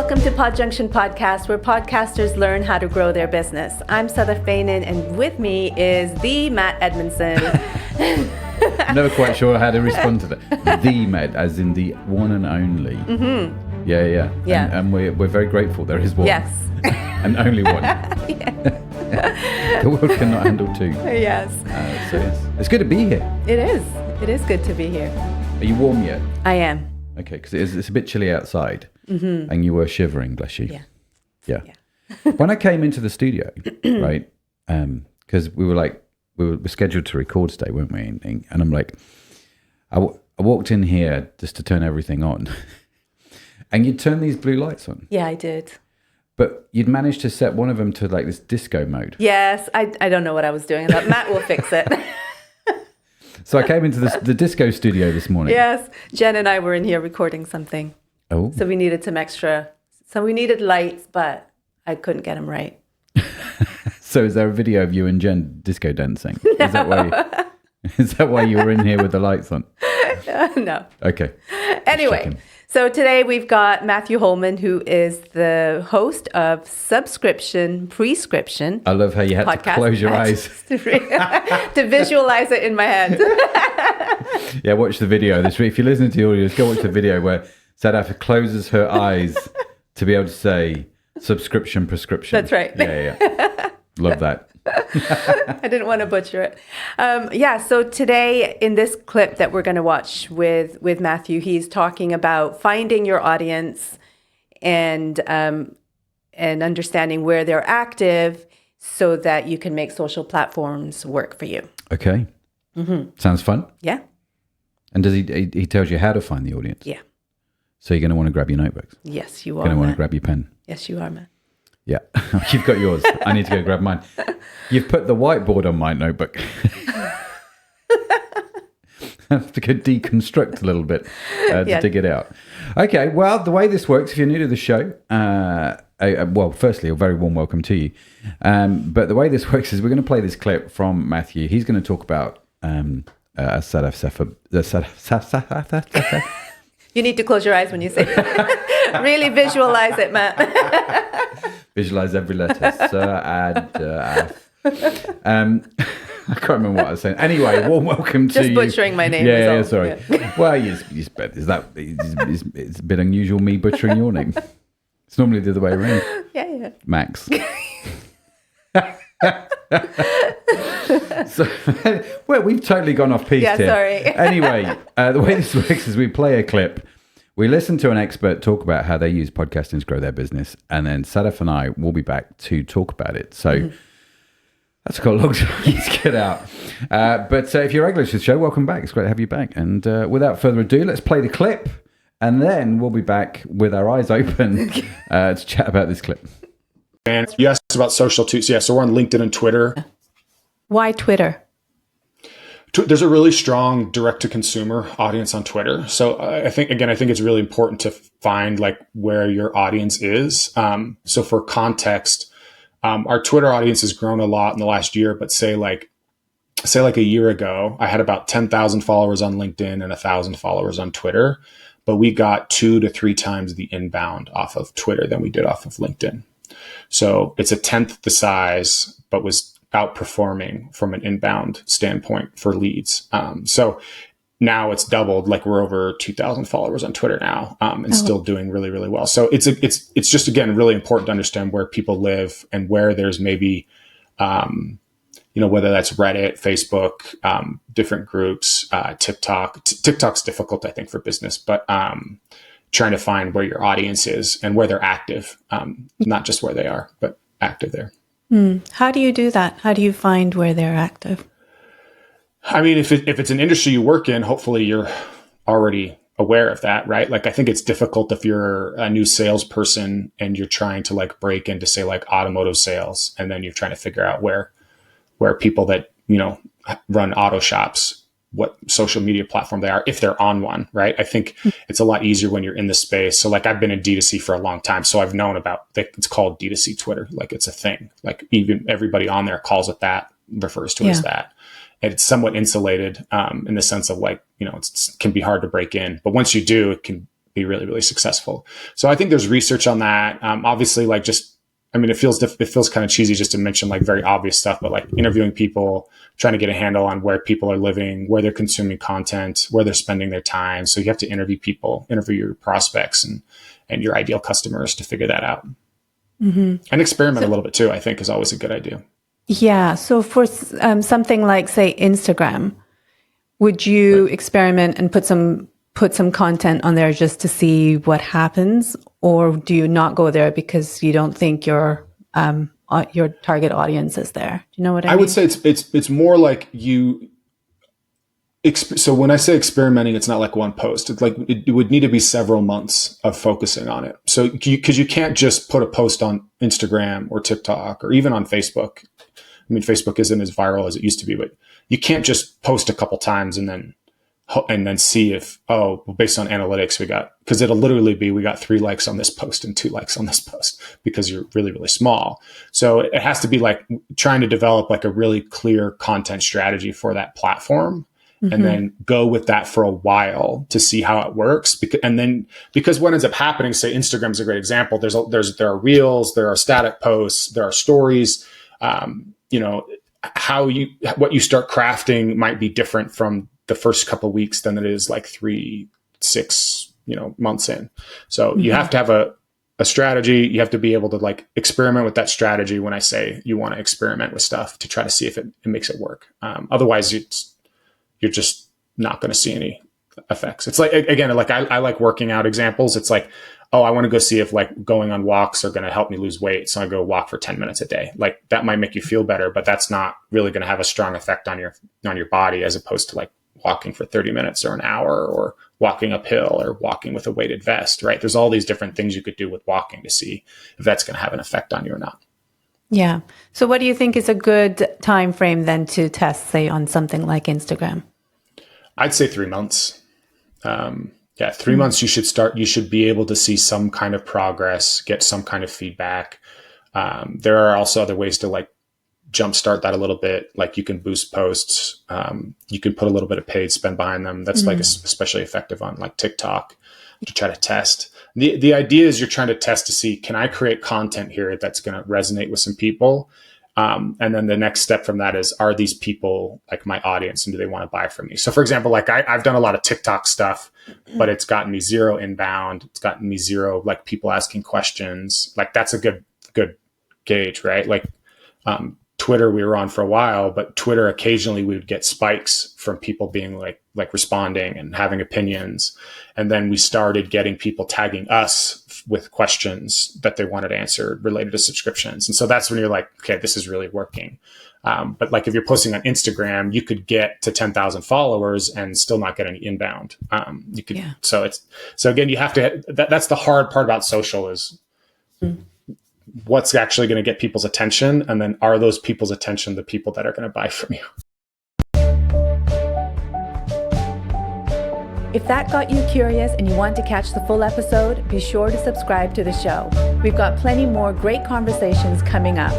welcome to Pod Junction Podcast, where podcasters learn how to grow their business. I'm Sada Fainin, and with me is the Matt Edmondson. Never quite sure how to respond to that. The Matt, as in the one and only. Mm-hmm. Yeah. And we're very grateful there is one. Yes. And only one. The world cannot handle two. Yes. So it's good to be here. It is. It is good to be here. Are you warm yet? I am. Okay, because it's a bit chilly outside, and you were shivering, bless you. Yeah. When I came into the studio, right, because we were scheduled to record today, weren't we? And I'm like, I walked in here just to turn everything on, and you'd turn these blue lights on. Yeah, I did. But you'd managed to set one of them to like this disco mode. Yes, I don't know what I was doing, but Matt will fix it. So I came into the disco studio this morning. Yes, Jen and I were in here recording something. Oh. So we needed some extra. So we needed lights, but I couldn't get them right. So is there a video of you and Jen disco dancing? No. Is that why you were in here with the lights on? No. Okay. Anyway, so today we've got Matthew Holman, who is the host of Subscription Prescription. I love how you had to close your eyes. To visualize it in my head. Yeah, watch the video. If you're listening to the audio, just go watch the video where Sadaf closes her eyes to be able to say subscription prescription. That's right. Yeah. Love that. I didn't want to butcher it. So today in this clip that we're going to watch with Matthew, he's talking about finding your audience and understanding where they're active so that you can make social platforms work for you. Okay. Mm-hmm. Sounds fun. Yeah. And does he tells you how to find the audience? Yeah. So you're going to want to grab your notebooks? Yes, you are. You're going to want to grab your pen? Yes, you are, man. Yeah, you've got yours. I need to go grab mine. You've put the whiteboard on my notebook. I have to go deconstruct a little bit to dig it out. Okay, well, the way this works, if you're new to the show, well, firstly, a very warm welcome to you. But the way this works is we're going to play this clip from Matthew. He's going to talk about You need to close your eyes when you say it. Really visualize it, Matt. Visualize every letter. I can't remember what I was saying. Anyway, warm welcome to you. Just butchering my name. Yeah, sorry. Yeah. Well, it's a bit unusual me butchering your name. It's normally the other way around. Yeah. Max. So, well, we've totally gone off piece here. Sorry. Anyway, the way this works is we play a clip. We listen to an expert talk about how they use podcasting to grow their business, and then Sadaf and I will be back to talk about it. So that's got a long time to get out. But if you're regular to the show, welcome back. It's great to have you back. And without further ado, let's play the clip, and then we'll be back with our eyes open to chat about this clip. And you asked about social too. So we're on LinkedIn and Twitter. Why Twitter? There's a really strong direct-to-consumer audience on Twitter. So I think it's really important to find like where your audience is. So for context, our Twitter audience has grown a lot in the last year, but say like a year ago, I had about 10,000 followers on LinkedIn and 1,000 followers on Twitter, but we got 2 to 3 times the inbound off of Twitter than we did off of LinkedIn. So it's a 10th the size, but was outperforming from an inbound standpoint for leads. So now it's doubled, like we're over 2,000 followers on Twitter now, and still doing really, really well. So it's just, again, really important to understand where people live and where there's maybe, whether that's Reddit, Facebook, different groups, TikTok. TikTok's difficult, I think, for business, but trying to find where your audience is and where they're active, not just where they are, but active there. How do you do that? How do you find where they're active? I mean, if it's an industry you work in, hopefully you're already aware of that, right? Like, I think it's difficult if you're a new salesperson and you're trying to like break into, say, like automotive sales, and then you're trying to figure out where people that, run auto shops, what social media platform they are, if they're on one, right? I think it's a lot easier when you're in the space. So like I've been in D2C for a long time. So I've known about, it's called D2C Twitter. Like it's a thing, like even everybody on there calls it that, refers to it as that. And it's somewhat insulated in the sense of like, it can be hard to break in, but once you do, it can be really, really successful. So I think there's research on that. Obviously, like it feels kind of cheesy just to mention like very obvious stuff, but like interviewing people, trying to get a handle on where people are living, where they're consuming content, where they're spending their time. So you have to interview people, interview your prospects and your ideal customers to figure that out. And experiment a little bit too, I think is always a good idea. Yeah. So for something like, say, Instagram, would you experiment and put some content on there just to see what happens, or do you not go there because you don't think your target audience is there? Do you know what I mean? I would say it's more like you. So when I say experimenting, it's not like one post. It's like it would need to be several months of focusing on it. So because you can't just put a post on Instagram or TikTok or even on Facebook. I mean, Facebook isn't as viral as it used to be, but you can't just post a couple times and then see if, based on analytics, because it'll literally be, we got 3 likes on this post and 2 likes on this post because you're really, really small. So it has to be like trying to develop like a really clear content strategy for that platform. And then go with that for a while to see how it works. Because what ends up happening, say Instagram is a great example. There are reels, there are static posts, there are stories. What you start crafting might be different from the first couple of weeks than it is like 3, 6, months in. So you have to have a strategy. You have to be able to like experiment with that strategy. When I say you want to experiment with stuff to try to see if it makes it work. Otherwise you're just not going to see any effects. It's like, again, like I like working out examples. It's like, I want to go see if like going on walks are going to help me lose weight. So I go walk for 10 minutes a day. Like that might make you feel better, but that's not really going to have a strong effect on your body, as opposed to like walking for 30 minutes or an hour, or walking uphill, or walking with a weighted vest, right? There's all these different things you could do with walking to see if that's going to have an effect on you or not. Yeah. So what do you think is a good time frame then to test, say, on something like Instagram? I'd say 3 months. 3 months you should be able to see some kind of progress, get some kind of feedback. There are also other ways to like jumpstart that a little bit. Like you can boost posts. You can put a little bit of paid spend behind them. That's like especially effective on like TikTok to try to test. The idea is you're trying to test to see, can I create content here that's going to resonate with some people? And then the next step from that is, are these people like my audience, and do they want to buy from me? So for example, like I've done a lot of TikTok stuff, but it's gotten me 0 inbound. It's gotten me 0 like people asking questions. Like that's a good gauge, right? Like Twitter, we were on for a while, but Twitter, occasionally we would get spikes from people being like responding and having opinions. And then we started getting people tagging us with questions that they wanted answered related to subscriptions. And so that's when you're like, okay, this is really working. But like if you're posting on Instagram, you could get to 10,000 followers and still not get any inbound. So again, you have to, that's the hard part about social is what's actually going to get people's attention. And then are those people's attention the people that are going to buy from you? If that got you curious and you want to catch the full episode, be sure to subscribe to the show. We've got plenty more great conversations coming up.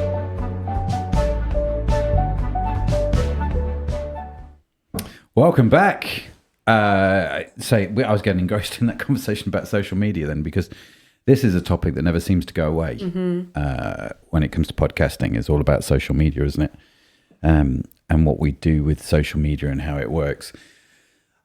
Welcome back. I was getting engrossed in that conversation about social media then, because this is a topic that never seems to go away. When it comes to podcasting, it's all about social media, isn't it? And what we do with social media and how it works.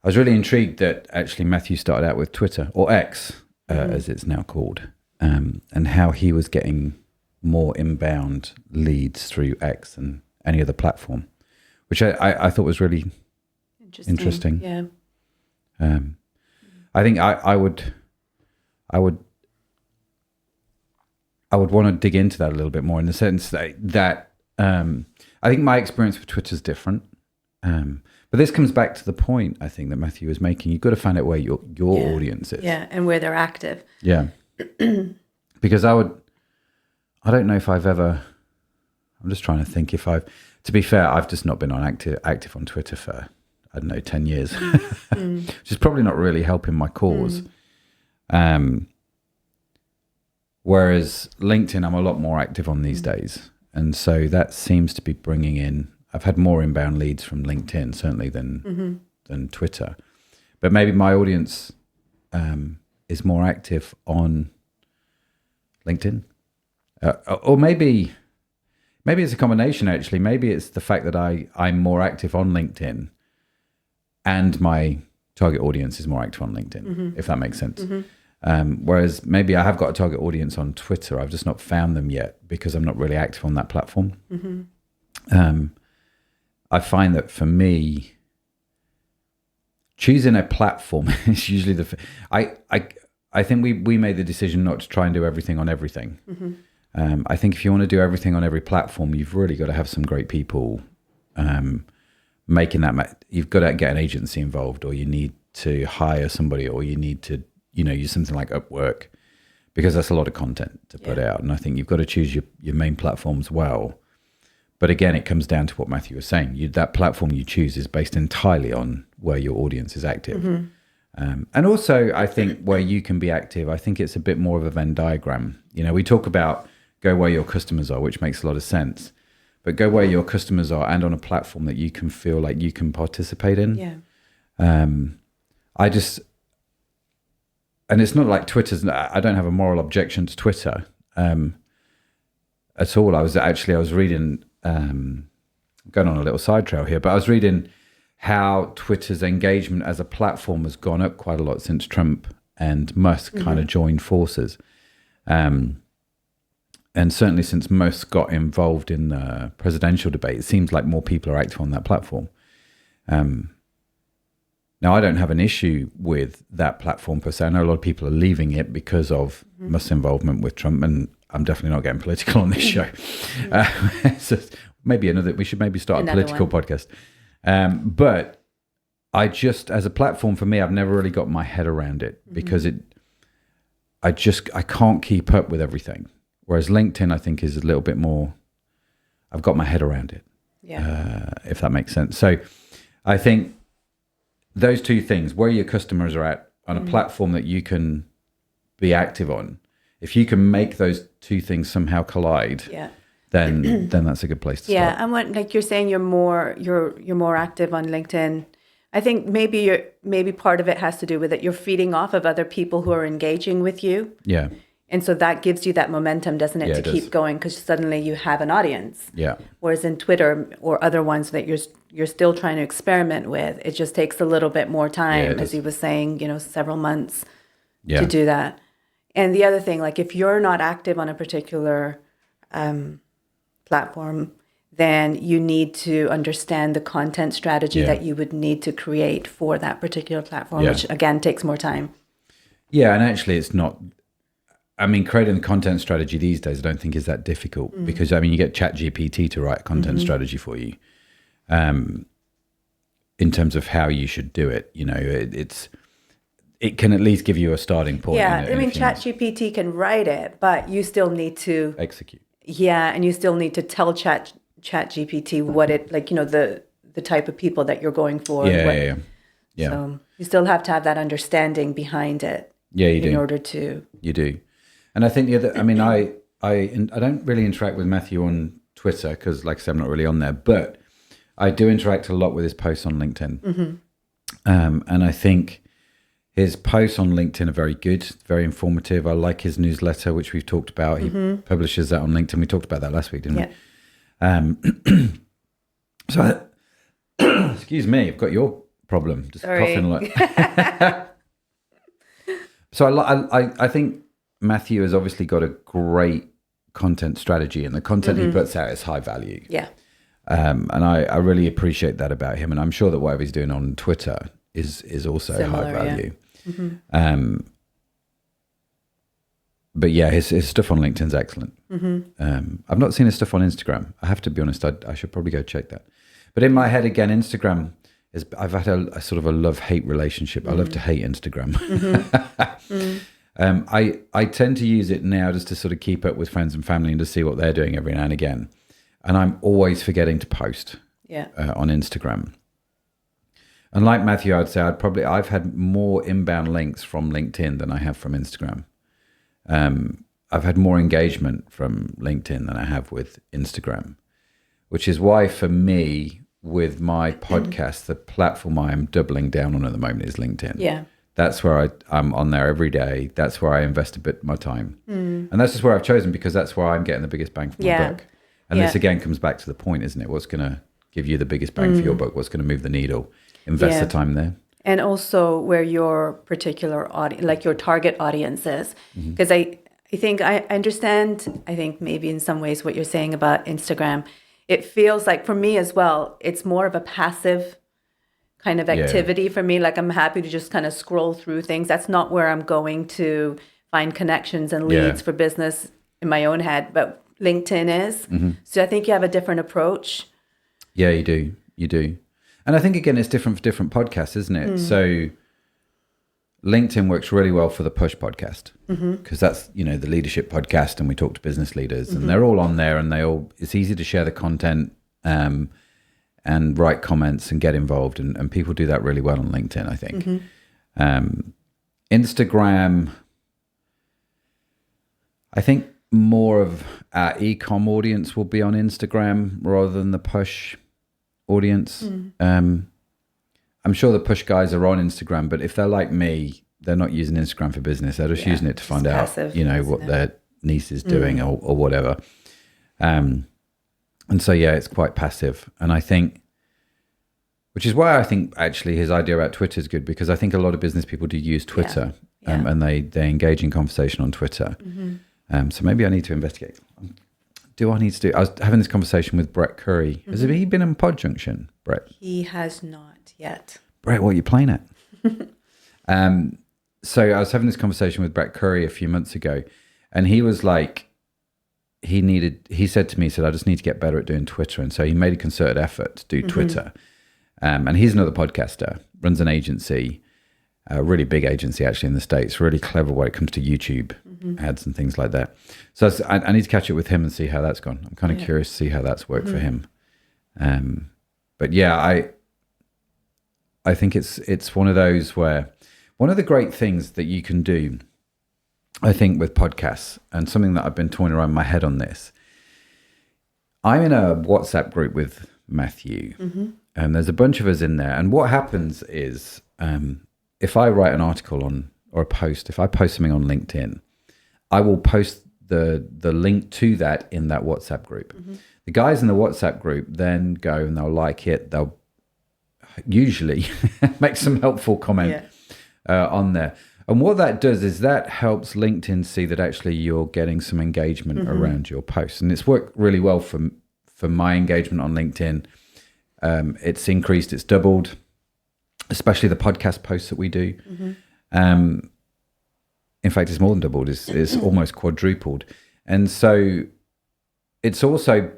I was really intrigued that actually Matthew started out with Twitter, or X, as it's now called, and how he was getting more inbound leads through X than any other platform, which I thought was really interesting. Yeah. I think I would want to dig into that a little bit more, in the sense that I think my experience with Twitter is different. But this comes back to the point, I think, that Matthew was making. You've got to find out where your audience is. Yeah, and where they're active. Yeah. Because I don't know if I've ever, I'm just trying to think to be fair, I've just not been active on Twitter for, I don't know, 10 years, which is probably not really helping my cause. Whereas LinkedIn, I'm a lot more active on these days. And so that seems to be bringing in, I've had more inbound leads from LinkedIn, certainly, than Twitter. But maybe my audience is more active on LinkedIn, or maybe it's a combination. Actually, maybe it's the fact that I'm more active on LinkedIn, and my target audience is more active on LinkedIn, if that makes sense. Whereas maybe I have got a target audience on Twitter. I've just not found them yet because I'm not really active on that platform. I find that for me, choosing a platform is usually I think we made the decision not to try and do everything on everything. I think if you want to do everything on every platform, you've really got to have some great people making that. You've got to get an agency involved, or you need to hire somebody, or you need to use something like Upwork, because that's a lot of content to put out. And I think you've got to choose your main platforms well. But again, it comes down to what Matthew was saying. That platform you choose is based entirely on where your audience is active. And also, I think where you can be active, I think it's a bit more of a Venn diagram. We talk about go where your customers are, which makes a lot of sense. But go where your customers are, and on a platform that you can feel like you can participate in. And it's not like Twitter's, I don't have a moral objection to Twitter at all. I was reading, going on a little side trail here, but I was reading how Twitter's engagement as a platform has gone up quite a lot since Trump and Musk kind of joined forces. And certainly since Musk got involved in the presidential debate, it seems like more people are active on that platform. Now, I don't have an issue with that platform per se. I know a lot of people are leaving it because of Musk's involvement with Trump, and I'm definitely not getting political on this show. So we should maybe start a political podcast. But I just, as a platform for me, I've never really got my head around it because I can't keep up with everything. Whereas LinkedIn, I think, is a little bit more, I've got my head around it, if that makes sense. So I think those two things, where your customers are at on a platform that you can be active on, if you can make those two things somehow collide, then that's a good place to start. And what, like you're saying, you're more active on LinkedIn. I think maybe part of it has to do with it. You're feeding off of other people who are engaging with you. Yeah. And so that gives you that momentum, doesn't it, to keep going, because suddenly you have an audience. Yeah. Whereas in Twitter or other ones that you're still trying to experiment with, it just takes a little bit more time, as he was saying, several months to do that. And the other thing, like if you're not active on a particular platform, then you need to understand the content strategy that you would need to create for that particular platform, which again takes more time. Yeah, and actually it's not, creating the content strategy these days I don't think is that difficult because you get ChatGPT to write a content strategy for you in terms of how you should do it. It can at least give you a starting point. Yeah, ChatGPT can write it, but you still need to execute. Yeah, and you still need to tell ChatGPT what it, the type of people that you're going for. Yeah. So you still have to have that understanding behind it. Yeah, you do. In order to. You do. And I think the other, I don't really interact with Matthew on Twitter because, like I said, I'm not really on there, but I do interact a lot with his posts on LinkedIn. And I think his posts on LinkedIn are very good, very informative. I like his newsletter, which we've talked about. He publishes that on LinkedIn. We talked about that last week, didn't we? So, excuse me, I've got your problem. Just coughing a lot. So I think Matthew has obviously got a great content strategy, and the content he puts out is high value. Yeah. And I really appreciate that about him. And I'm sure that whatever he's doing on Twitter is also similar, high value. But yeah, his stuff on LinkedIn's excellent. I've not seen his stuff on Instagram. I have to be honest, I should probably go check that. But in my head, again, Instagram is, I've had a sort of a love-hate relationship. I love to hate Instagram. I tend to use it now just to sort of keep up with friends and family and to see what they're doing every now and again. And I'm always forgetting to post on Instagram. And like Matthew, I'd say I've had more inbound links from LinkedIn than I have from Instagram. I've had more engagement from LinkedIn than I have with Instagram, which is why for me, with my podcast, the platform I am doubling down on at the moment is LinkedIn. Yeah. That's where I'm on there every day. That's where I invest a bit of my time. And that's just where I've chosen because that's where I'm getting the biggest bang for my buck. And this again comes back to the point, isn't it? What's going to give you the biggest bang for your buck? What's going to move the needle? Invest the time there. And also where your particular audience, like your target audience is. Because I think I understand, I think maybe in some ways what you're saying about Instagram. It feels like for me as well, it's more of a passive kind of activity for me. Like I'm happy to just kind of scroll through things. That's not where I'm going to find connections and leads for business in my own head, but LinkedIn is. So I think you have a different approach. Yeah, you do. You do. And I think, again, it's different for different podcasts, isn't it? So LinkedIn works really well for the push podcast because that's, the leadership podcast and we talk to business leaders and they're all on there and it's easy to share the content and write comments and get involved. And people do that really well on LinkedIn, I think. Instagram, I think more of our e-com audience will be on Instagram rather than the push audience. I'm sure the push guys are on Instagram, but if they're like me, they're not using Instagram for business. They're just using it to find out, what their niece is doing or whatever. And so, it's quite passive. And I think, which is why I think actually his idea about Twitter is good because I think a lot of business people do use Twitter and they engage in conversation on Twitter. So maybe I need to investigate. I was having this conversation with Brett Curry. Has he been in Pod Junction, Brett? He has not yet. Brett, what are you playing at? So I was having this conversation with Brett Curry a few months ago, and he was like, he said to me, I just need to get better at doing Twitter. And so he made a concerted effort to do Twitter. And he's another podcaster, runs an agency, a really big agency actually in the States, really clever when it comes to YouTube ads and things like that. So I need to catch up with him and see how that's gone. I'm kind of curious to see how that's worked for him. But I think it's one of those where one of the great things that you can do, I think, with podcasts, and something that I've been toying around my head on this, I'm in a WhatsApp group with Matthew, and there's a bunch of us in there. And what happens is, if I write an article or a post, if I post something on LinkedIn, I will post the link to that in that WhatsApp group. The guys in the WhatsApp group then go and they'll like it. They'll usually make some helpful comment on there. And what that does is that helps LinkedIn see that actually you're getting some engagement around your posts. And it's worked really well for my engagement on LinkedIn. It's increased, it's doubled, especially the podcast posts that we do. In fact, it's more than doubled. It's almost quadrupled. And so it's also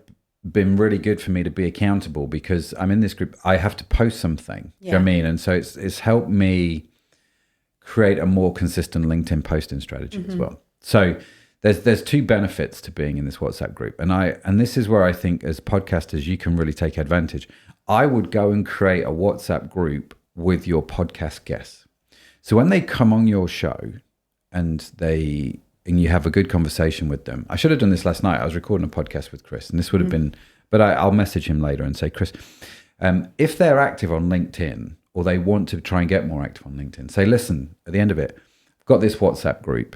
been really good for me to be accountable because I'm in this group. I have to post something. Do you know what I mean? And so it's helped me create a more consistent LinkedIn posting strategy as well. So there's two benefits to being in this WhatsApp group. And this is where I think as podcasters, you can really take advantage. I would go and create a WhatsApp group with your podcast guests. So when they come on your show, and you have a good conversation with them. I should have done this last night. I was recording a podcast with Chris, and this would have been, but I'll message him later and say, Chris, if they're active on LinkedIn or they want to try and get more active on LinkedIn, say, listen, at the end of it, I've got this WhatsApp group.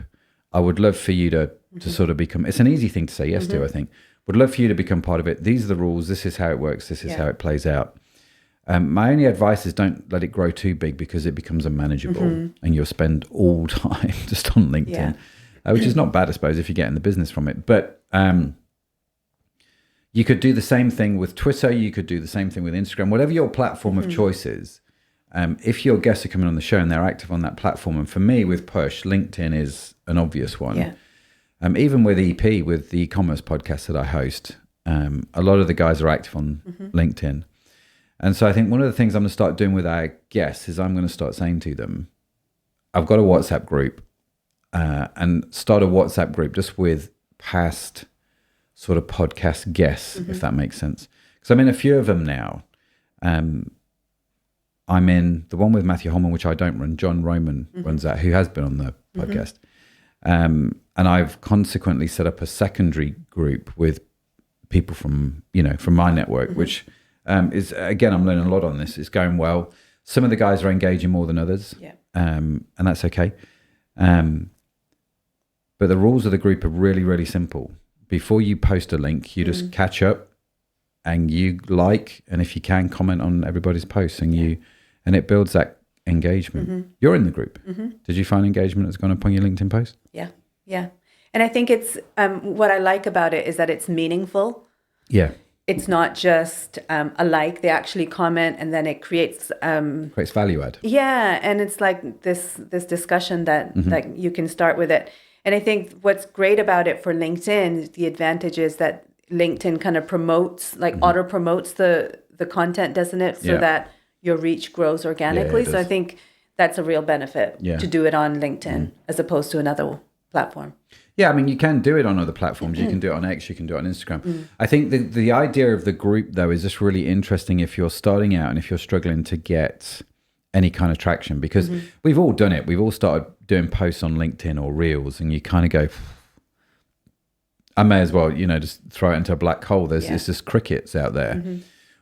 I would love for you to sort of become, it's an easy thing to say yes to, I think. Would love for you to become part of it. These are the rules. This is how it works. This is how it plays out. My only advice is don't let it grow too big because it becomes unmanageable and you'll spend all time just on LinkedIn, which is not bad, I suppose, if you get in the business from it. But you could do the same thing with Twitter. You could do the same thing with Instagram, whatever your platform of choice is. If your guests are coming on the show and they're active on that platform, and for me with Push, LinkedIn is an obvious one. Even with EP, with the e-commerce podcast that I host, a lot of the guys are active on LinkedIn. And so I think one of the things I'm going to start doing with our guests is I'm going to start saying to them, I've got a WhatsApp group and start a WhatsApp group just with past sort of podcast guests, if that makes sense. Because I'm in a few of them now. I'm in the one with Matthew Holman, which I don't run. John Roman runs that, who has been on the podcast. And I've consequently set up a secondary group with people from my network, which... is again, I'm learning a lot on this. It's going well. Some of the guys are engaging more than others. and that's okay. But the rules of the group are really, really simple. Before you post a link, you just catch up and you like, and if you can, comment on everybody's posts, and it builds that engagement. You're in the group. Did you find engagement has gone up on your LinkedIn post? Yeah. And I think it's what I like about it is that it's meaningful. Yeah. It's not just a like. They actually comment, and then it creates Value add. Yeah, and it's like this discussion that you can start with it. And I think what's great about it for LinkedIn, the advantage is that LinkedIn kind of promotes, auto promotes the content, doesn't it? So that your reach grows organically. So I think that's a real benefit to do it on LinkedIn as opposed to another platform. Yeah, I mean, you can do it on other platforms. You can do it on X, you can do it on Instagram. I think the idea of the group, though, is just really interesting if you're starting out and if you're struggling to get any kind of traction, because we've all done it. We've all started doing posts on LinkedIn or Reels, and you kind of go, I may as well, just throw it into a black hole. There's just crickets out there.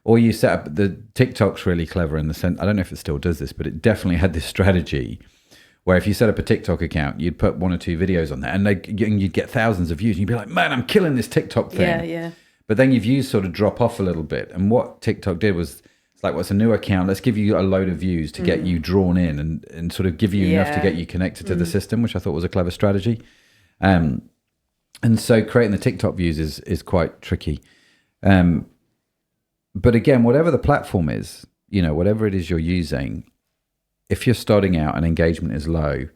Or you set up, the TikTok's really clever in the sense, I don't know if it still does this, but it definitely had this strategy where if you set up a TikTok account, you'd put 1 or 2 videos on there and you'd get thousands of views. And you'd be like, man, I'm killing this TikTok thing. Yeah. But then your views sort of drop off a little bit. And what TikTok did was, it's like, what's a new account? Let's give you a load of views to get you drawn in and sort of give you enough to get you connected to the system, which I thought was a clever strategy. And so creating the TikTok views is quite tricky. But again, whatever the platform is, whatever it is you're using, if you're starting out and engagement is low,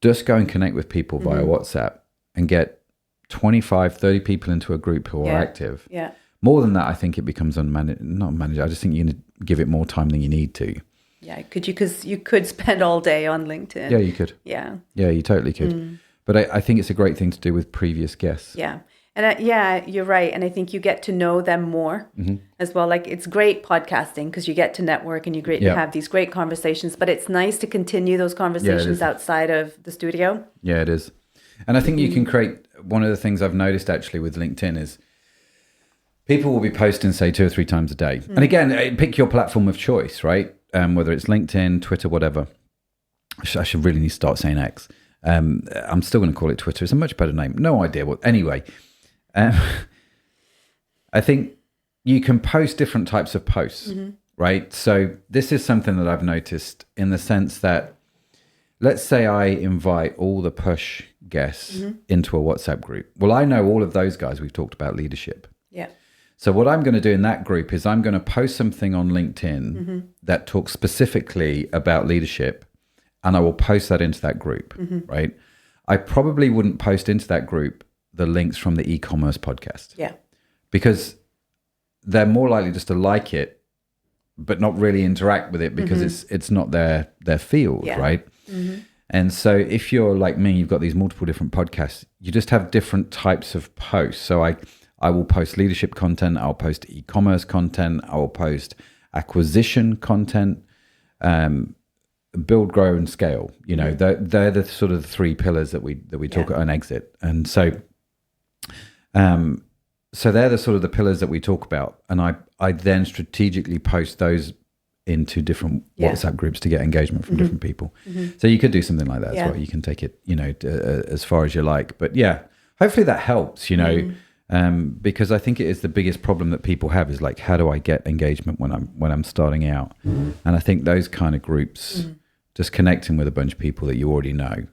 just go and connect with people via WhatsApp and get 25, 30 people into a group who are active. Yeah. More than that, I think it becomes not managed. I just think you need to give it more time than you need to. Yeah, because you could spend all day on LinkedIn. Yeah, you could. Yeah. Yeah, you totally could. But I think it's a great thing to do with previous guests. Yeah. And you're right. And I think you get to know them more as well. Like, it's great podcasting because you get to network and you have these great conversations, but it's nice to continue those conversations outside of the studio. Yeah, it is. And I think you can create, one of the things I've noticed actually with LinkedIn is people will be posting, say, 2 or 3 times a day. And again, pick your platform of choice, right? Whether it's LinkedIn, Twitter, whatever. I should really need to start saying X. I'm still going to call it Twitter. It's a much better name. No idea what. Anyway, I think you can post different types of posts, right? So this is something that I've noticed in the sense that, let's say I invite all the push guests into a WhatsApp group. Well, I know all of those guys. We've talked about leadership. Yeah. So what I'm going to do in that group is I'm going to post something on LinkedIn that talks specifically about leadership, and I will post that into that group, right? I probably wouldn't post into that group the links from the e-commerce podcast. Yeah. Because they're more likely just to like it, but not really interact with it because it's not their field, right? And so if you're like me, you've got these multiple different podcasts, you just have different types of posts. So I will post leadership content, I'll post e-commerce content, I will post acquisition content, build, grow, and scale. They're the sort of the 3 pillars that we talk about on exit. And so they're the sort of the pillars that we talk about. And I then strategically post those into different WhatsApp groups to get engagement from different people. So you could do something like that as well. You can take it, as far as you like. But yeah, hopefully that helps, because I think it is the biggest problem that people have is like, how do I get engagement when I'm starting out? And I think those kind of groups, just connecting with a bunch of people that you already know,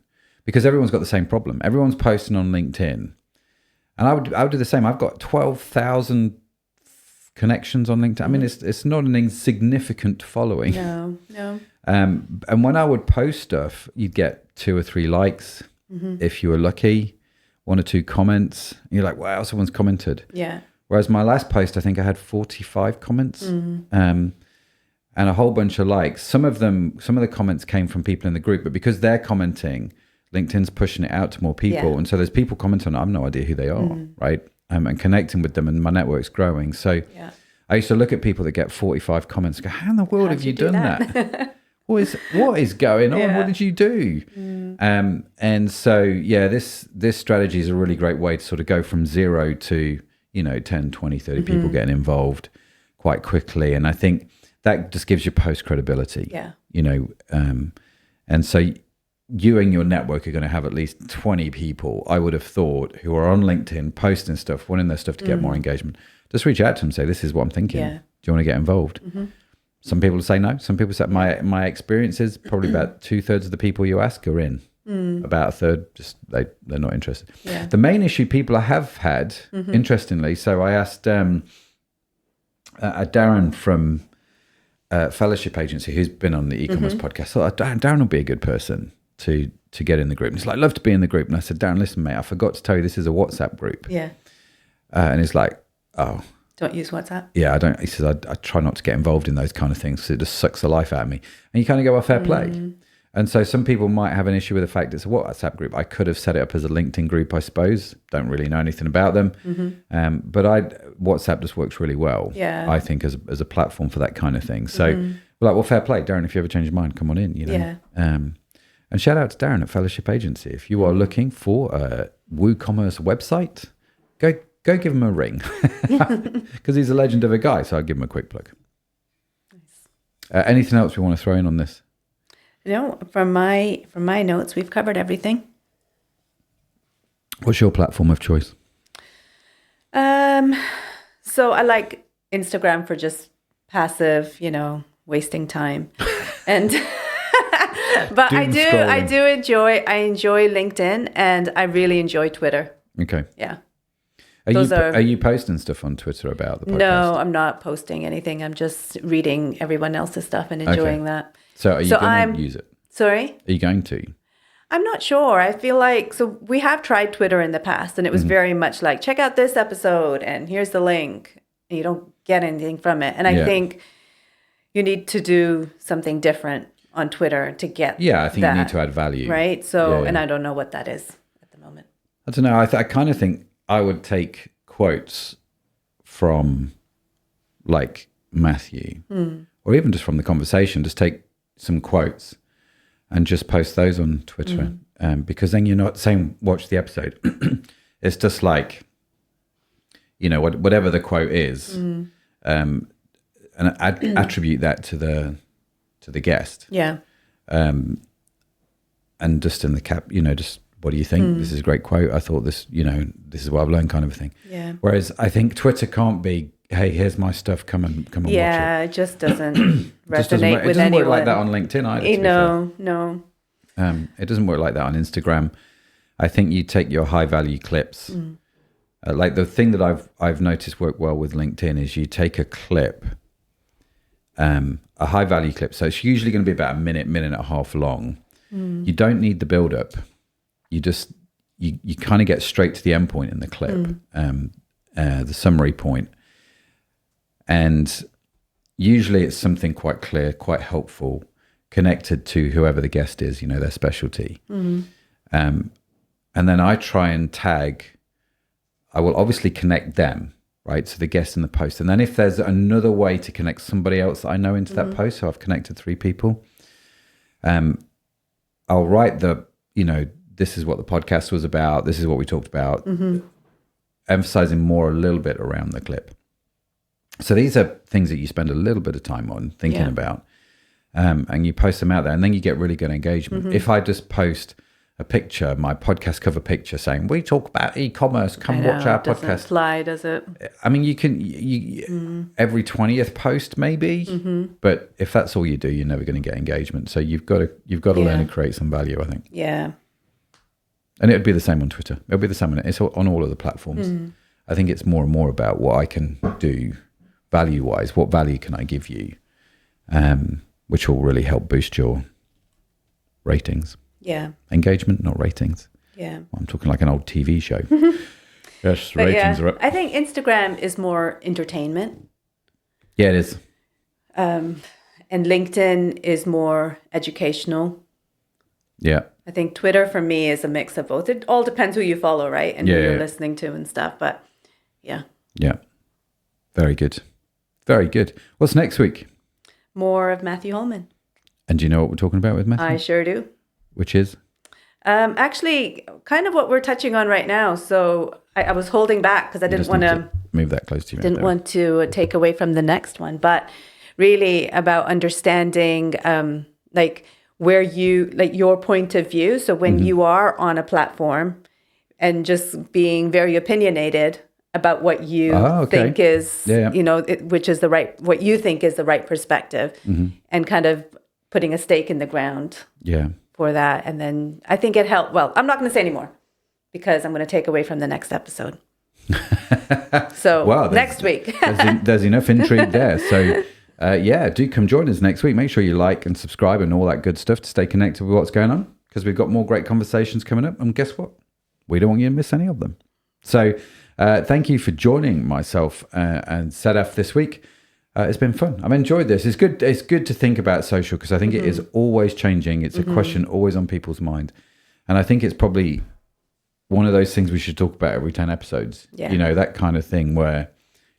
because everyone's got the same problem. Everyone's posting on LinkedIn, and I would do the same. I've got 12,000 connections on LinkedIn. I mean, it's not an insignificant following. No. And when I would post stuff, you'd get 2 or 3 likes if you were lucky, 1 or 2 comments. And you're like, wow, someone's commented. Yeah. Whereas my last post, I think I had 45 comments. And a whole bunch of likes. Some of the comments came from people in the group, but because they're commenting, LinkedIn's pushing it out to more people. And so there's people commenting, I have no idea who they are, right? And connecting with them, and my network's growing. So I used to look at people that get 45 comments and go, how in the world have you done that? What is going on? What did you do? And so, this strategy is a really great way to sort of go from 0 to, 10, 20, 30 people getting involved quite quickly. And I think that just gives your post credibility. And so you and your network are going to have at least 20 people, I would have thought, who are on LinkedIn posting stuff, wanting their stuff to get more engagement. Just reach out to them and say, this is what I'm thinking. Yeah. Do you want to get involved? Some people say no. Some people say, my experience is probably about 2/3 of the people you ask are in. About a third, just they're not interested. Yeah. The main issue people have had, interestingly, so I asked Darren from Fellowship Agency, who's been on the e-commerce podcast. So Darren will be a good person to get in the group. And he's like, love to be in the group. And I said, Darren, listen, mate, I forgot to tell you this is a WhatsApp group. Yeah. And he's like, oh. Don't use WhatsApp. Yeah, I don't. He says, I try not to get involved in those kind of things because it just sucks the life out of me. And you kind of go, well, fair play. And so some people might have an issue with the fact it's a WhatsApp group. I could have set it up as a LinkedIn group, I suppose. Don't really know anything about them. But WhatsApp just works really well, Yeah. I think, as a platform for that kind of thing. So we're like, well, fair play. Darren, if you ever change your mind, come on in, you know. Yeah. And shout out to Darren at Fellowship Agency. If you are looking for a WooCommerce website, go give him a ring because he's a legend of a guy. So I'll give him a quick plug. Nice. Anything else we want to throw in on this? No, from my notes, we've covered everything. What's your platform of choice? So I like Instagram for just passive, wasting time, and but I enjoy LinkedIn, and I really enjoy Twitter. Okay. Yeah. Are you posting stuff on Twitter about the podcast? No, I'm not posting anything. I'm just reading everyone else's stuff and enjoying that. So are you going to use it? Sorry? Are you going to? I'm not sure. I feel like, so we have tried Twitter in the past, and it was very much like, check out this episode, and here's the link. And you don't get anything from it. And I think you need to do something different on Twitter to get I think you need to add value. Right? So, and I don't know what that is at the moment. I don't know. I kind of think I would take quotes from like Matthew or even just from the conversation, just take some quotes and just post those on Twitter. Because then you're not saying, watch the episode. It's just like, whatever the quote is, and attribute that to the guest. Yeah. And just in the cap, just, what do you think? This is a great quote. I thought this, this is what I've learned, kind of a thing. Yeah. Whereas I think Twitter can't be, hey, here's my stuff. Come and watch it. Yeah, it just doesn't resonate with anyone. It doesn't work like that on LinkedIn either. No. It doesn't work like that on Instagram. I think you take your high value clips. Like the thing that I've noticed work well with LinkedIn is you take a clip, a high value clip. So it's usually going to be about a minute and a half long. You don't need the build up. You just you kind of get straight to the end point in the clip, the summary point, and usually it's something quite clear, quite helpful, connected to whoever the guest is, their specialty. And then I try and tag. I will obviously connect them, right? So the guest in the post, and then if there's another way to connect somebody else that I know into that post, so I've connected 3 people. I'll write this is what the podcast was about. This is what we talked about, emphasizing more a little bit around the clip. So these are things that you spend a little bit of time on thinking about, and you post them out there, and then you get really good engagement. If I just post a picture, my podcast cover picture saying, we talk about e-commerce, come watch our podcast. Doesn't fly, does it? I mean, you can, every 20th post maybe, but if that's all you do, you're never going to get engagement. So you've got to learn to create some value, I think. Yeah. And it would be the same on Twitter. It would be the same it's on all of the platforms. I think it's more and more about what I can do value-wise. What value can I give you, which will really help boost your ratings. Yeah. Engagement, not ratings. Yeah. Well, I'm talking like an old TV show. Yes, but ratings are up. I think Instagram is more entertainment. Yeah, it is. And LinkedIn is more educational. Yeah. I think Twitter for me is a mix of both. It all depends who you follow, right? And who you're listening to and stuff. But yeah. Yeah. Very good. Very good. What's next week? More of Matthew Holman. And do you know what we're talking about with Matthew? I sure do. Which is? Actually, kind of what we're touching on right now. So I was holding back because I didn't want to move that close to you. Didn't want to take away from the next one, but really about understanding, like where you, like your point of view. So when you are on a platform and just being very opinionated about what you think is, you know, which is what you think is the right perspective, and kind of putting a stake in the ground for that. And then I think it helped. Well, I'm not going to say anymore because I'm going to take away from the next episode. So next week. there's enough intrigue there. So do come join us next week. Make sure you like and subscribe and all that good stuff to stay connected with what's going on, because we've got more great conversations coming up. And guess what? We don't want you to miss any of them. So thank you for joining myself and Sadaf this week. It's been fun. I've enjoyed this. It's good to think about social, because I think it is always changing. It's a question always on people's mind. And I think it's probably one of those things we should talk about every 10 episodes. Yeah. You know, that kind of thing where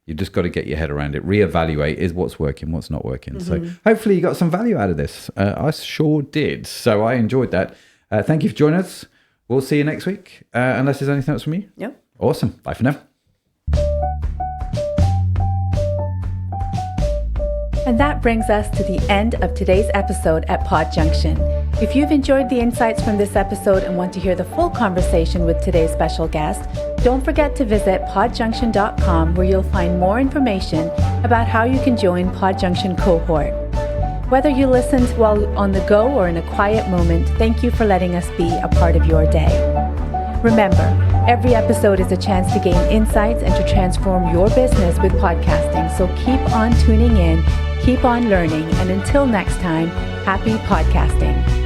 you just got to get your head around it, reevaluate is what's working, what's not working. So hopefully you got some value out of this. I sure did. So I enjoyed that. Thank you for joining us. We'll see you next week, unless there's anything else from you. Yep. Awesome. Bye for now. And that brings us to the end of today's episode at Pod Junction. If you've enjoyed the insights from this episode and want to hear the full conversation with today's special guest, don't forget to visit podjunction.com, where you'll find more information about how you can join Pod Junction cohort. Whether you listened while on the go or in a quiet moment, thank you for letting us be a part of your day. Remember, every episode is a chance to gain insights and to transform your business with podcasting. So keep on tuning in, keep on learning, and until next time, happy podcasting.